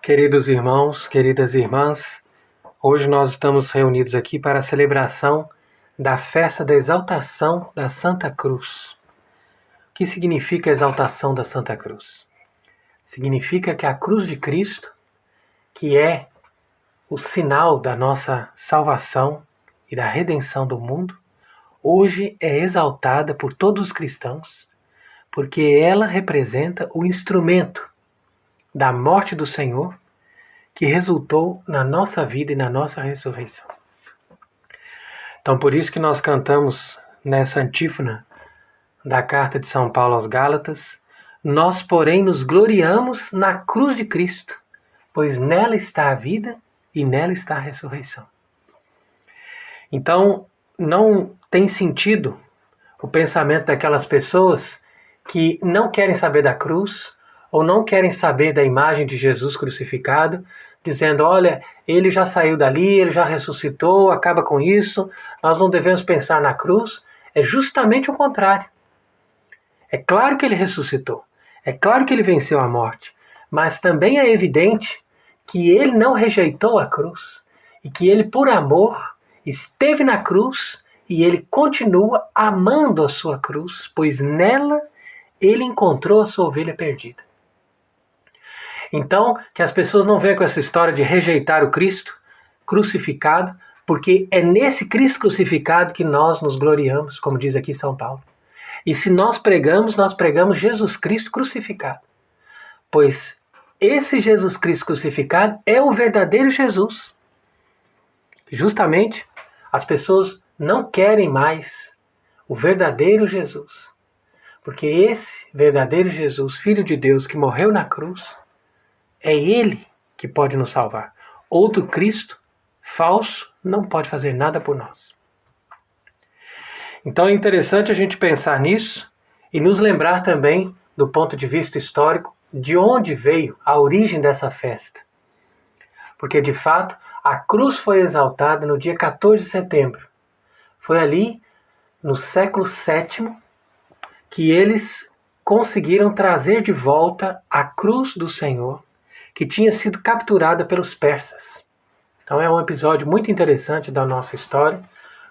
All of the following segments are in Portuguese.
Queridos irmãos, queridas irmãs, hoje nós estamos reunidos aqui para a celebração da festa da exaltação da Santa Cruz. O que significa a exaltação da Santa Cruz? Significa que a cruz de Cristo, que é o sinal da nossa salvação e da redenção do mundo, hoje é exaltada por todos os cristãos, porque ela representa o instrumento da morte do Senhor, que resultou na nossa vida e na nossa ressurreição. Então, por isso que nós cantamos nessa antífona da carta de São Paulo aos Gálatas: nós, porém, nos gloriamos na cruz de Cristo, pois nela está a vida e nela está a ressurreição. Então, não tem sentido o pensamento daquelas pessoas que não querem saber da cruz ou não querem saber da imagem de Jesus crucificado, dizendo, olha, ele já saiu dali, ele já ressuscitou, acaba com isso, nós não devemos pensar na cruz. É justamente o contrário. É claro que ele ressuscitou, é claro que ele venceu a morte, mas também é evidente que ele não rejeitou a cruz e que ele, por amor, esteve na cruz e ele continua amando a sua cruz, pois nela ele encontrou a sua ovelha perdida. Então, que as pessoas não venham com essa história de rejeitar o Cristo crucificado, porque é nesse Cristo crucificado que nós nos gloriamos, como diz aqui São Paulo. E se nós pregamos Jesus Cristo crucificado. Pois esse Jesus Cristo crucificado é o verdadeiro Jesus. Justamente, as pessoas não querem mais o verdadeiro Jesus. Porque esse verdadeiro Jesus, Filho de Deus, que morreu na cruz, é Ele que pode nos salvar. Outro Cristo falso não pode fazer nada por nós. Então é interessante a gente pensar nisso e nos lembrar também, do ponto de vista histórico, de onde veio a origem dessa festa. Porque, de fato, a cruz foi exaltada no dia 14 de setembro. Foi ali, no século VII, que eles conseguiram trazer de volta a cruz do Senhor, que tinha sido capturada pelos persas. Então é um episódio muito interessante da nossa história,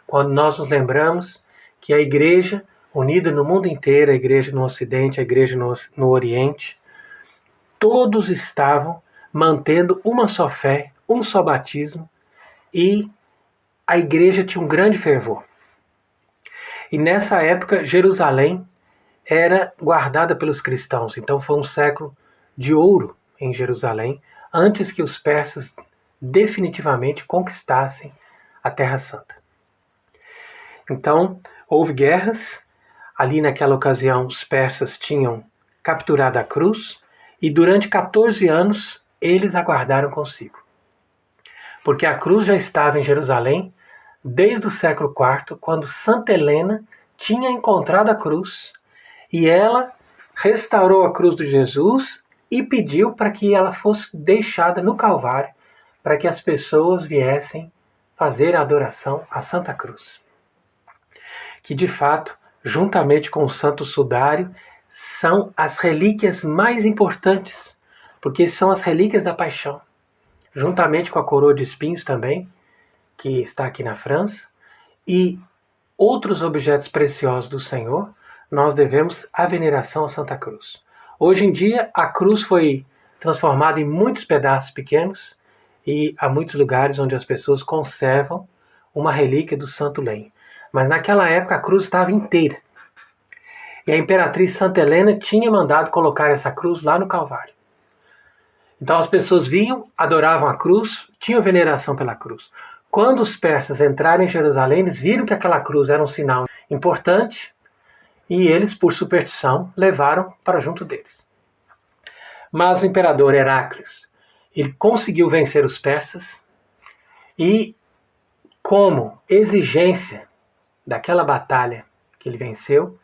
quando nós nos lembramos que a igreja, unida no mundo inteiro, a igreja no Ocidente, a igreja no Oriente, todos estavam mantendo uma só fé, um só batismo, e a igreja tinha um grande fervor. E nessa época, Jerusalém era guardada pelos cristãos, então foi um século de ouro em Jerusalém, antes que os persas definitivamente conquistassem a Terra Santa. Então, houve guerras. Ali naquela ocasião, os persas tinham capturado a cruz e durante 14 anos eles aguardaram consigo. Porque a cruz já estava em Jerusalém desde o século IV, quando Santa Helena tinha encontrado a cruz e ela restaurou a cruz de Jesus e pediu para que ela fosse deixada no Calvário, para que as pessoas viessem fazer a adoração à Santa Cruz. Que de fato, juntamente com o Santo Sudário, são as relíquias mais importantes, porque são as relíquias da paixão. Juntamente com a coroa de espinhos também, que está aqui na França, e outros objetos preciosos do Senhor, nós devemos a veneração à Santa Cruz. Hoje em dia, a cruz foi transformada em muitos pedaços pequenos e há muitos lugares onde as pessoas conservam uma relíquia do Santo Lenho. Mas naquela época a cruz estava inteira. E a imperatriz Santa Helena tinha mandado colocar essa cruz lá no Calvário. Então as pessoas vinham, adoravam a cruz, tinham veneração pela cruz. Quando os persas entraram em Jerusalém, eles viram que aquela cruz era um sinal importante, e eles, por superstição, levaram para junto deles. Mas o imperador Heráclius, ele conseguiu vencer os persas e, como exigência daquela batalha que ele venceu,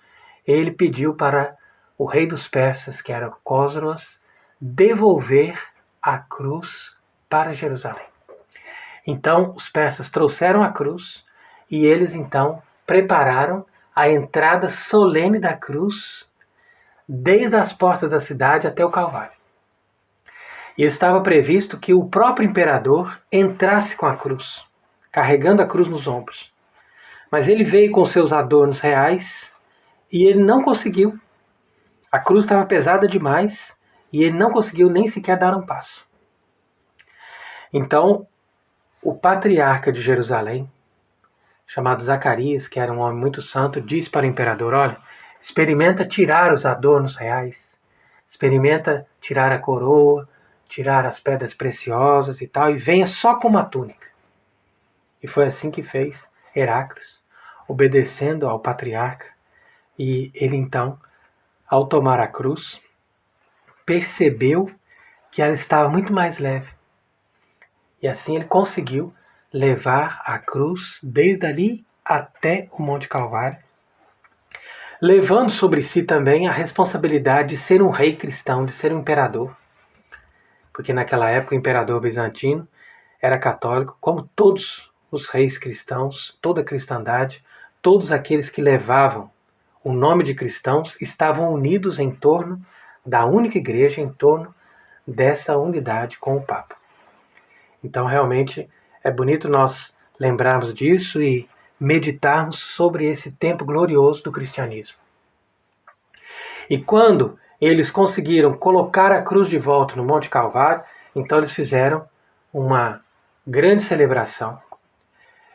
ele pediu para o rei dos persas, que era Cósroes, devolver a cruz para Jerusalém. Então, os persas trouxeram a cruz e eles, então, prepararam a entrada solene da cruz desde as portas da cidade até o Calvário. E estava previsto que o próprio imperador entrasse com a cruz, carregando a cruz nos ombros. Mas ele veio com seus adornos reais e ele não conseguiu. A cruz estava pesada demais e ele não conseguiu nem sequer dar um passo. Então, o patriarca de Jerusalém, chamado Zacarias, que era um homem muito santo, disse para o imperador: olha, experimenta tirar os adornos reais, experimenta tirar a coroa, tirar as pedras preciosas e tal, e venha só com uma túnica. E foi assim que fez Heraclius, obedecendo ao patriarca, e ele então, ao tomar a cruz, percebeu que ela estava muito mais leve. E assim ele conseguiu levar a cruz desde ali até o Monte Calvário, levando sobre si também a responsabilidade de ser um rei cristão, de ser um imperador. Porque naquela época o imperador bizantino era católico, como todos os reis cristãos, toda a cristandade, todos aqueles que levavam o nome de cristãos estavam unidos em torno da única igreja, em torno dessa unidade com o Papa. Então realmente é bonito nós lembrarmos disso e meditarmos sobre esse tempo glorioso do cristianismo. E quando eles conseguiram colocar a cruz de volta no Monte Calvário, então eles fizeram uma grande celebração.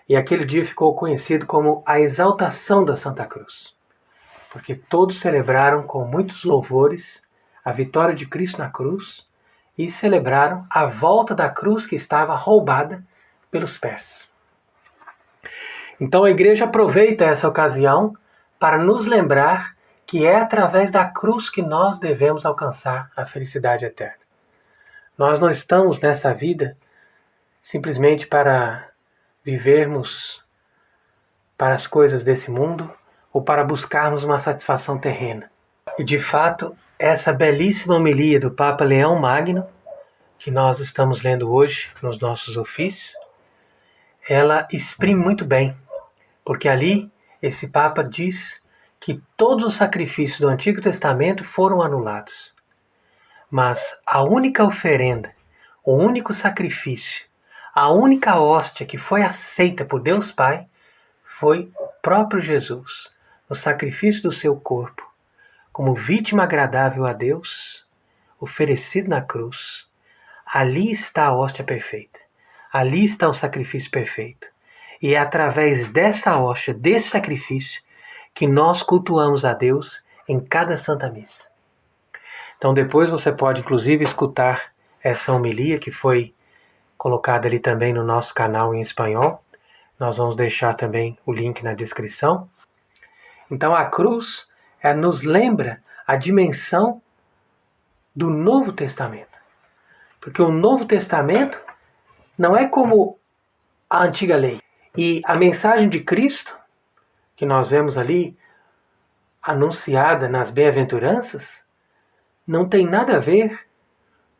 E aquele dia ficou conhecido como a exaltação da Santa Cruz. Porque todos celebraram com muitos louvores a vitória de Cristo na cruz e celebraram a volta da cruz que estava roubada pelos persas. Então a igreja aproveita essa ocasião para nos lembrar que é através da cruz que nós devemos alcançar a felicidade eterna. Nós não estamos nessa vida simplesmente para vivermos para as coisas desse mundo ou para buscarmos uma satisfação terrena. E de fato, essa belíssima homilia do Papa Leão Magno, que nós estamos lendo hoje nos nossos ofícios, ela exprime muito bem, porque ali esse Papa diz que todos os sacrifícios do Antigo Testamento foram anulados. Mas a única oferenda, o único sacrifício, a única hóstia que foi aceita por Deus Pai foi o próprio Jesus, no sacrifício do seu corpo, como vítima agradável a Deus, oferecido na cruz. Ali está a hóstia perfeita. Ali está o sacrifício perfeito. E é através dessa hóstia, desse sacrifício, que nós cultuamos a Deus em cada Santa Missa. Então depois você pode inclusive escutar essa homilia que foi colocada ali também no nosso canal em espanhol. Nós vamos deixar também o link na descrição. Então a cruz nos lembra a dimensão do Novo Testamento. Porque o Novo Testamento não é como a antiga lei. E a mensagem de Cristo, que nós vemos ali anunciada nas bem-aventuranças, não tem nada a ver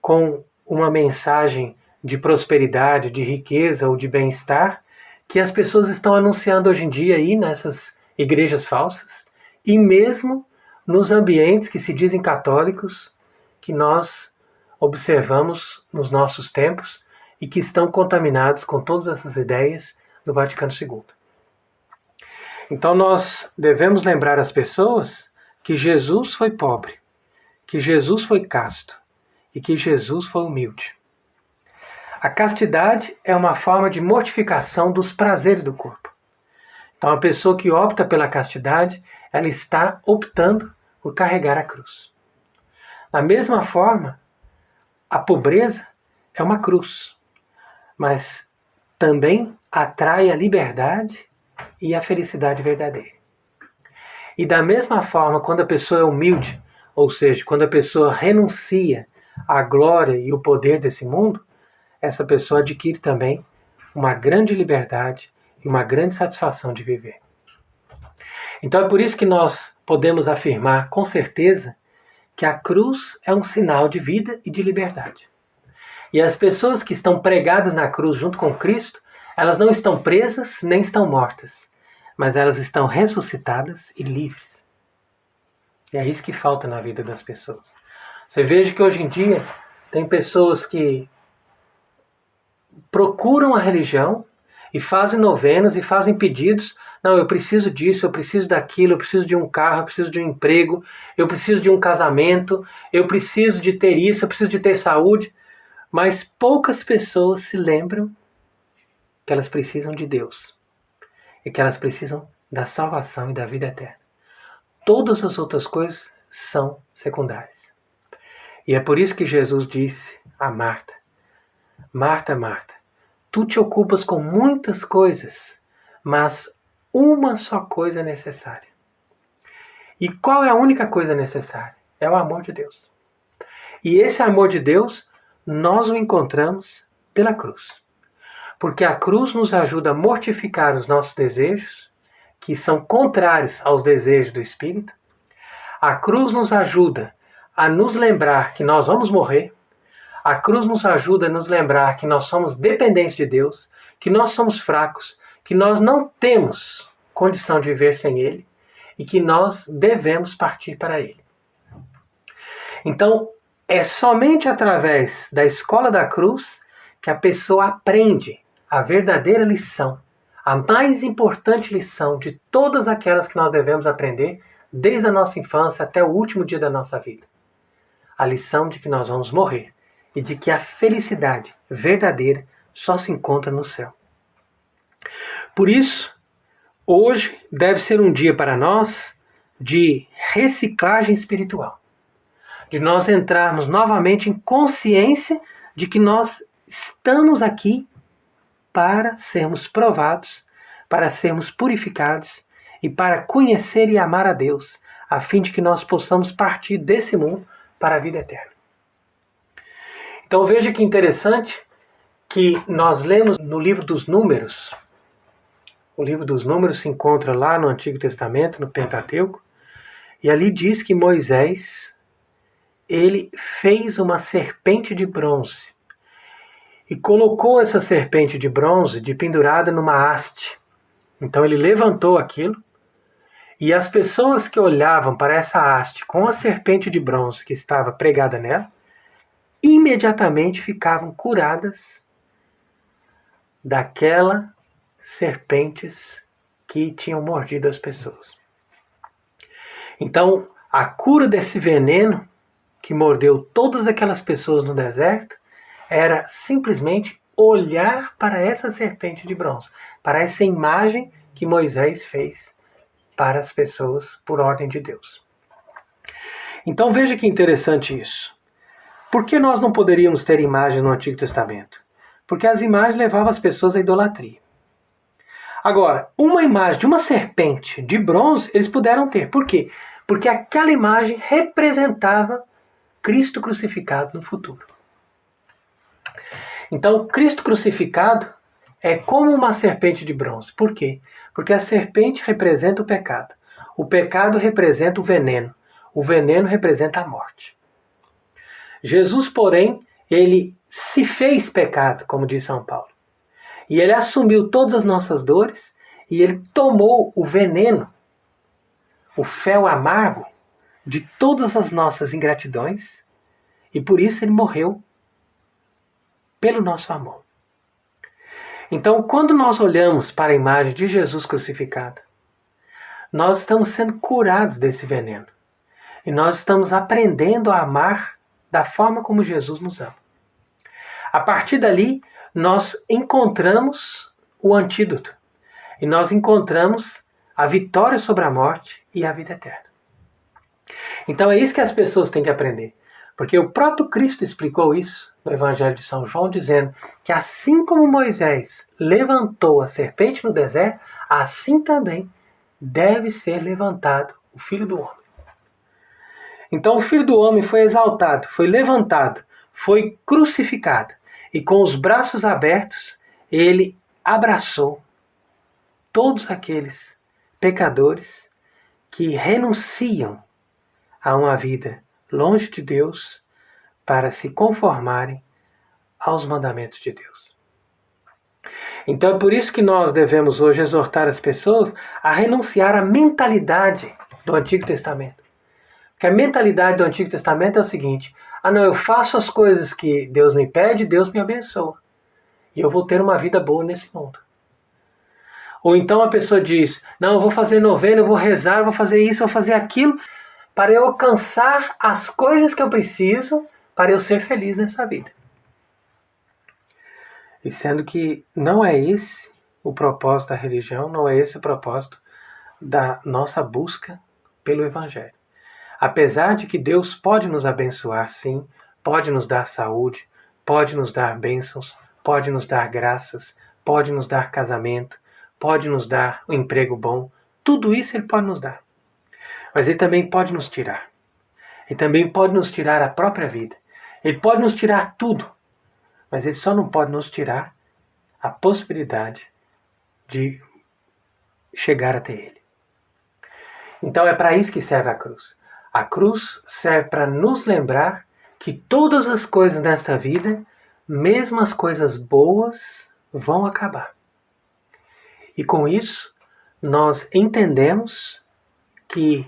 com uma mensagem de prosperidade, de riqueza ou de bem-estar que as pessoas estão anunciando hoje em dia aí nessas igrejas falsas e mesmo nos ambientes que se dizem católicos que nós observamos nos nossos tempos e que estão contaminados com todas essas ideias do Vaticano II. Então nós devemos lembrar as pessoas que Jesus foi pobre, que Jesus foi casto e que Jesus foi humilde. A castidade é uma forma de mortificação dos prazeres do corpo. Então a pessoa que opta pela castidade, ela está optando por carregar a cruz. Da mesma forma, a pobreza é uma cruz, mas também atrai a liberdade e a felicidade verdadeira. E da mesma forma, quando a pessoa é humilde, ou seja, quando a pessoa renuncia à glória e o poder desse mundo, essa pessoa adquire também uma grande liberdade e uma grande satisfação de viver. Então é por isso que nós podemos afirmar com certeza que a cruz é um sinal de vida e de liberdade. E as pessoas que estão pregadas na cruz junto com Cristo, elas não estão presas nem estão mortas, mas elas estão ressuscitadas e livres. E é isso que falta na vida das pessoas. Você veja que hoje em dia Tem pessoas que procuram a religião e fazem novenas e fazem pedidos. Não, eu preciso disso, eu preciso daquilo, eu preciso de um carro, eu preciso de um emprego, eu preciso de um casamento, eu preciso de ter isso, eu preciso de ter saúde. Mas poucas pessoas se lembram que elas precisam de Deus e que elas precisam da salvação e da vida eterna. Todas as outras coisas são secundárias. E é por isso que Jesus disse a Marta: Marta, Marta, tu te ocupas com muitas coisas, mas uma só coisa é necessária. E qual é a única coisa necessária? É o amor de Deus. E esse amor de Deus, nós o encontramos pela cruz. Porque a cruz nos ajuda a mortificar os nossos desejos, que são contrários aos desejos do Espírito. A cruz nos ajuda a nos lembrar que nós vamos morrer. A cruz nos ajuda a nos lembrar que nós somos dependentes de Deus, que nós somos fracos, que nós não temos condição de viver sem Ele e que nós devemos partir para Ele. Então, é somente através da escola da cruz que a pessoa aprende a verdadeira lição, a mais importante lição de todas aquelas que nós devemos aprender desde a nossa infância até o último dia da nossa vida. A lição de que nós vamos morrer e de que a felicidade verdadeira só se encontra no céu. Por isso, hoje deve ser um dia para nós de reciclagem espiritual, de nós entrarmos novamente em consciência de que nós estamos aqui para sermos provados, para sermos purificados e para conhecer e amar a Deus, a fim de que nós possamos partir desse mundo para a vida eterna. Então veja que interessante que nós lemos no livro dos Números. O livro dos Números se encontra lá no Antigo Testamento, no Pentateuco, e ali diz que Moisés, ele fez uma serpente de bronze e colocou essa serpente de bronze pendurada numa haste. Então ele levantou aquilo e as pessoas que olhavam para essa haste com a serpente de bronze que estava pregada nela, imediatamente ficavam curadas daquelas serpentes que tinham mordido as pessoas. Então, a cura desse veneno que mordeu todas aquelas pessoas no deserto era simplesmente olhar para essa serpente de bronze, para essa imagem que Moisés fez para as pessoas por ordem de Deus. Então veja que interessante isso. Por que nós não poderíamos ter imagens no Antigo Testamento? Porque as imagens levavam as pessoas à idolatria. Agora, uma imagem de uma serpente de bronze eles puderam ter. Por quê? Porque aquela imagem representava Cristo crucificado no futuro. Então, Cristo crucificado é como uma serpente de bronze. Por quê? Porque a serpente representa o pecado. O pecado representa o veneno. O veneno representa a morte. Jesus, porém, ele se fez pecado, como diz São Paulo. E ele assumiu todas as nossas dores e ele tomou o veneno, o fel amargo de todas as nossas ingratidões e por isso ele morreu pelo nosso amor. Então, quando nós olhamos para a imagem de Jesus crucificado, nós estamos sendo curados desse veneno. E nós estamos aprendendo a amar da forma como Jesus nos ama. A partir dali, nós encontramos o antídoto. E nós encontramos a vitória sobre a morte e a vida eterna. Então é isso que as pessoas têm que aprender. Porque o próprio Cristo explicou isso no Evangelho de São João, dizendo que assim como Moisés levantou a serpente no deserto, assim também deve ser levantado o Filho do Homem. Então o Filho do Homem foi exaltado, foi levantado, foi crucificado. E com os braços abertos, ele abraçou todos aqueles pecadores que renunciam a uma vida longe de Deus para se conformarem aos mandamentos de Deus. Então é por isso que nós devemos hoje exortar as pessoas a renunciar à mentalidade do Antigo Testamento. Porque a mentalidade do Antigo Testamento é o seguinte: Ah, não, eu faço as coisas que Deus me pede, Deus me abençoa. E eu vou ter uma vida boa nesse mundo. Ou então a pessoa diz, não, eu vou fazer novena, eu vou rezar, eu vou fazer isso, eu vou fazer aquilo, para eu alcançar as coisas que eu preciso para eu ser feliz nessa vida. E sendo que não é esse o propósito da religião, não é esse o propósito da nossa busca pelo Evangelho. Apesar de que Deus pode nos abençoar, sim, pode nos dar saúde, pode nos dar bênçãos, pode nos dar graças, pode nos dar casamento, pode nos dar um emprego bom, tudo isso Ele pode nos dar. Mas Ele também pode nos tirar. Ele também pode nos tirar a própria vida. Ele pode nos tirar tudo, mas Ele só não pode nos tirar a possibilidade de chegar até Ele. Então é para isso que serve a cruz. A cruz serve para nos lembrar que todas as coisas nesta vida, mesmo as coisas boas, vão acabar. E com isso, nós entendemos que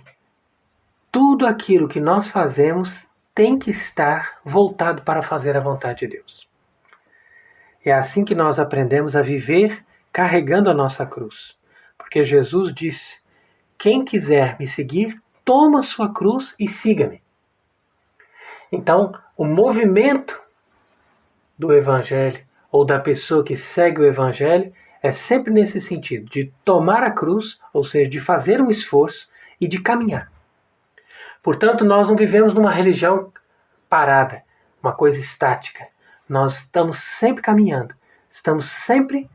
tudo aquilo que nós fazemos tem que estar voltado para fazer a vontade de Deus. É assim que nós aprendemos a viver carregando a nossa cruz. Porque Jesus disse, quem quiser me seguir, toma sua cruz e siga-me. Então, o movimento do Evangelho, ou da pessoa que segue o Evangelho, é sempre nesse sentido, de tomar a cruz, ou seja, de fazer um esforço e de caminhar. Portanto, nós não vivemos numa religião parada, uma coisa estática. Nós estamos sempre caminhando, estamos sempre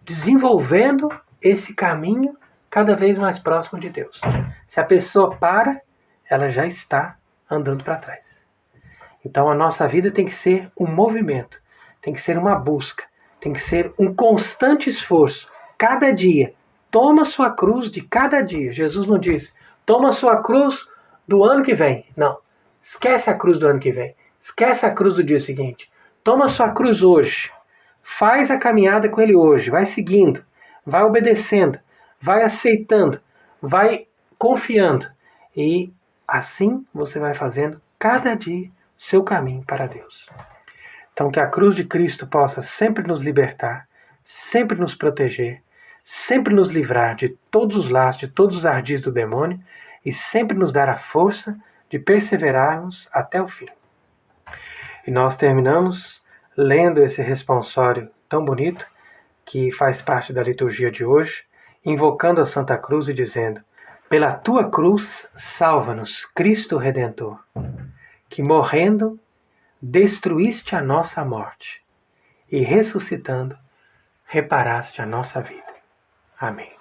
desenvolvendo esse caminho cada vez mais próximo de Deus. Se a pessoa para, ela já está andando para trás. Então a nossa vida tem que ser um movimento, tem que ser uma busca, tem que ser um constante esforço. Cada dia, toma sua cruz de cada dia. Jesus não diz, toma sua cruz do ano que vem. Não, esquece a cruz do ano que vem. Esquece a cruz do dia seguinte. Toma sua cruz hoje. Faz a caminhada com Ele hoje. Vai seguindo, vai obedecendo, vai aceitando, vai confiando. E assim você vai fazendo cada dia seu caminho para Deus. Então que a cruz de Cristo possa sempre nos libertar, sempre nos proteger, sempre nos livrar de todos os laços, de todos os ardis do demônio e sempre nos dar a força de perseverarmos até o fim. E nós terminamos lendo esse responsório tão bonito, que faz parte da liturgia de hoje, invocando a Santa Cruz e dizendo, pela tua cruz salva-nos, Cristo Redentor, que morrendo destruíste a nossa morte e ressuscitando reparaste a nossa vida. Amém.